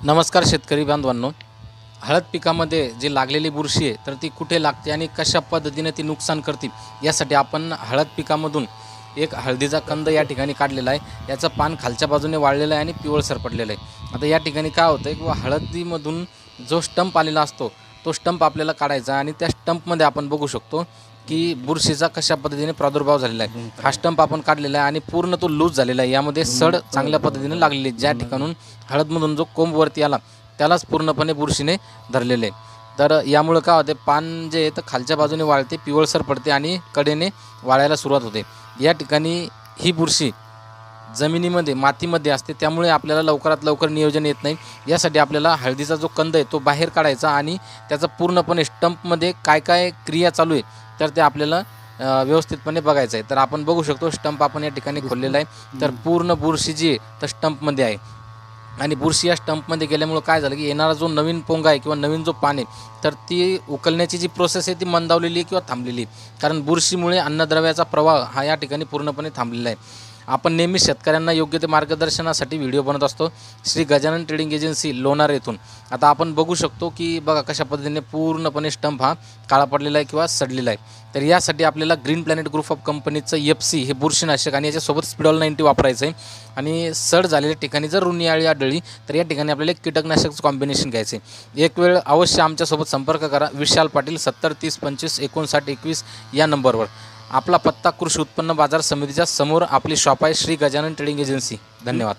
नमस्कार शेतकरी बांधवांनो. हळद पिकामध्ये जी लागलेली बुरशी आहे तर ती कुठे लागते आणि कशा पद्धतीने ती नुकसान करते यासाठी आपण हळद पिकामधून एक हळदीचा कंद या ठिकाणी काढलेला आहे. याचं पान खालच्या बाजूने वाळलेलं आहे आणि पिवळसर पडलेलं आहे. आता या ठिकाणी काय होतं आहे की हळदीमधून जो स्टंप आलेला असतो तो स्टंप आपल्याला काढायचा आणि त्या स्टंपमध्ये आपण बघू शकतो की बुरशीचा कशा पद्धतीने प्रादुर्भाव झालेला आहे. हा स्टंप आपण काढलेला आहे आणि पूर्ण तो लूज झालेला आहे. यामध्ये सड चांगल्या पद्धतीने लागलेली आहे. ज्या ठिकाणून हळदमधून जो कोंब वरती आला त्यालाच पूर्णपणे बुरशीने धरलेले आहे. तर यामुळं काय होते, पान जे आहे तर खालच्या बाजूने वाळते, पिवळसर पडते आणि कडेने वाळायला सुरुवात होते. या ठिकाणी ही बुरशी जमिनीमध्ये मातीमध्ये असते, त्यामुळे आपल्याला लवकरात लवकर नियोजन येत नाही. यासाठी आपल्याला हळदीचा जो कंद आहे तो बाहेर काढायचा आणि त्याचा पूर्णपणे स्टंपमध्ये काय काय क्रिया चालू आहे तर ते आपल्याला व्यवस्थितपणे बघायचं आहे. तर आपण बघू शकतो स्टंप आपण या ठिकाणी खोललेला आहे. तर पूर्ण बुरशी जी आहे तर स्टंपमध्ये आहे आणि बुरशी या स्टंपमध्ये गेल्यामुळं काय झालं की येणारा जो नवीन पोंगा आहे किंवा नवीन जो पान आहे तर ती उकलण्याची जी प्रोसेस आहे ती मंदावलेली आहे किंवा थांबलेली आहे. कारण बुरशीमुळे अन्नद्रव्याचा प्रवाह हा या ठिकाणी पूर्णपणे थांबलेला आहे. आपण नेहमी शेतकऱ्यांना योग्य ते मार्गदर्शनासाठी व्हिडिओ बनवत असतो श्री गजानन ट्रेडिंग एजन्सी लोणार येथून. आता आपण बघू शकतो की बघा कशा पद्धतीने पूर्णपणे स्टंप हा काळा पडलेला आहे किंवा सडलेला आहे. तर यासाठी आपल्याला ग्रीन प्लॅनेट ग्रुप ऑफ कंपनीचं FC हे बुरशीनाशक आणि याच्यासोबत स्पिडॉल 90 वापरायचं आहे. आणि सड झालेल्या ठिकाणी जर रुनी आळी आढळली तर या ठिकाणी आपल्याला एक कीटकनाशकचं कॉम्बिनेशन घ्यायचं आहे. एक वेळ अवश्य आमच्यासोबत संपर्क करा. विशाल पाटील 70 30 25 59 21 या नंबरवर. आपला पत्ता कृषी उत्पन्न बाजार समितीच्या समोर आपली शॉप आहे श्री गजानन ट्रेडिंग एजन्सी. धन्यवाद.